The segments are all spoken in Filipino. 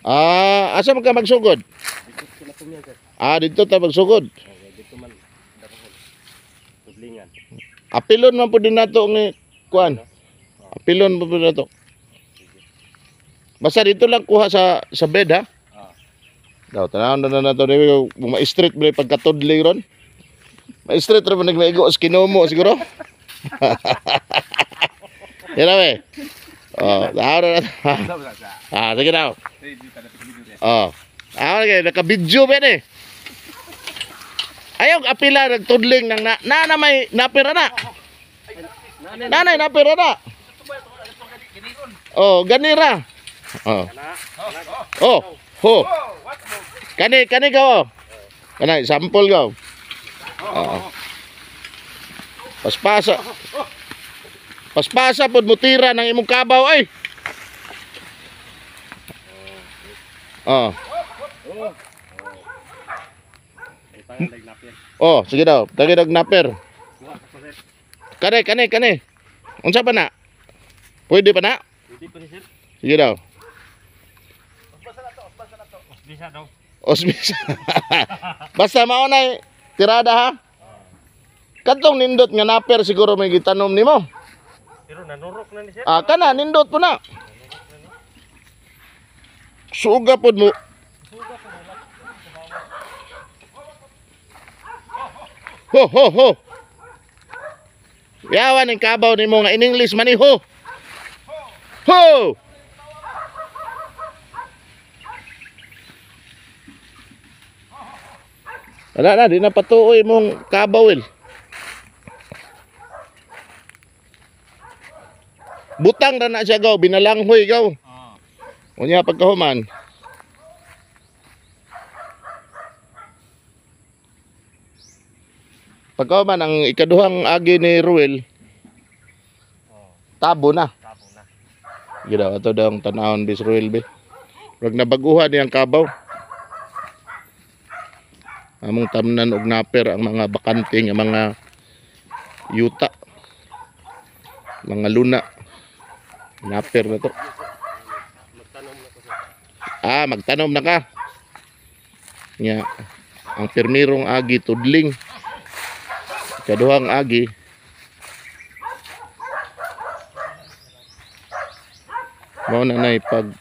Ah, asa man ka magsugod? Dito sila pumiya sir. Ah, dito ta magsugod. Okay, dito man dapon. Tudlingan. Apilon man pud din nato ni kuan. Apilon man pud nato. Basta dito lang kuha sa bed ha. Ah. Daw tanawon na nato ni ma-street ba pagkatudling ron. Ma-street ra man nagmaigo sa kinomo siguro. Yan we. Oh, daw na. Ah, sige daw. Oh. Ah, okay, naka-video ba ni? Ayaw apila nagtudling nang na may napira na. Nanay napira na. Oh, ganira. Oh. Oh, ho. Kani ka oh. Kanay sample ka. Oh. Paspasa. Paspasa pod mutira ng imong kabaw ay. Oh. Oh, sige daw. Tagi dag napper. Kani. Unsa pa na? Pwede pa na? Pwede pa ni sir. Sige daw. Bisa daw. Osbisa. Basta mao na tirada ha. Katong nindot nga napper siguro may gitanom nimo. Pero nanurok na ni sir. Ah, kana nindot po na. Suga pod mo. Ho. Yawan ang kabaw nimo nga in English man ni ho. Ho. Wala na, di na patuoy mong kabawil. Butang na na siya gaw, binalanghoy gaw. Unya pagkahuman. Pagkahuman ang ikaduhang agi ni Ruel. Tabo na. Tabo na. Gila, ato daw ang tanahon bis Ruel be. Wag nabaguhan niyang kabaw. Among tamnan og naper ang mga bakanting, ang mga yuta, mga luna. Naper na to. Magtanom na ko sir. Ah, magtanom na ka. Nya, ang pirmirong agi tudling. Kaduhang agi mao na nay pag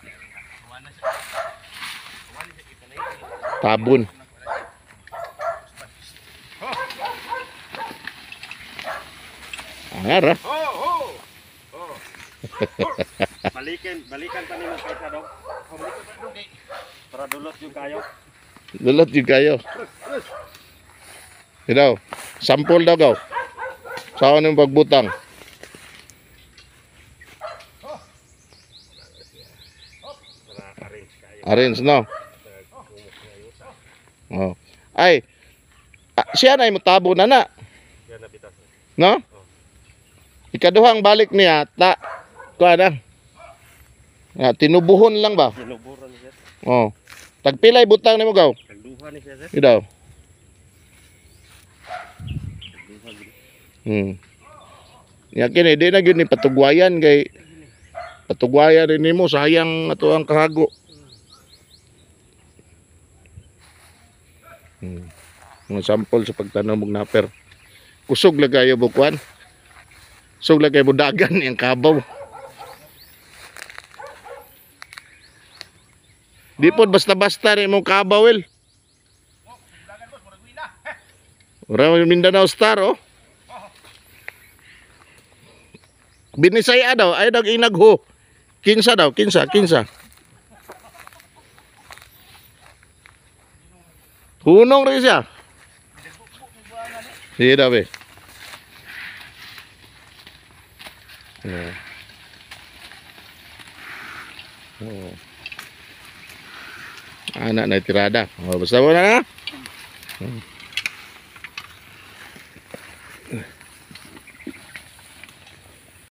tabon. Ara. Balikan pa nimo kaysa daw. Para dulot yung kayo. Dulot jud kayo. Daw, sampol daw gaw. Saan yung pagbutang? Para arrange kayo. Arrange no. Oh. Ay. Siya na mo tabo na na. Yan na bitas. No? Ikaduhang balik niya ta kuha na. Tinubuhon lang ba? Sinuburan siya. Oh. Tagpilay butang nimo gaw. Tagduha ni siya sir. Daw. Tagduha gid. Yakin di na gyud ni patugwayan kay patugwayan rin nimo sayang ato ang kahago. Mga sample sa pagtanom og naper. Kusog lagayo bukwan. Kusog lagay budagan yang kabaw. Di pod basta-basta rin mong kabaw el. Ora Mindanao Star oh. Binisaya daw, ay dag inagho. Kinsa daw, kinsa. Hunong rin siya. Sige daw be. Anak na tirada. Oh, basta mo na.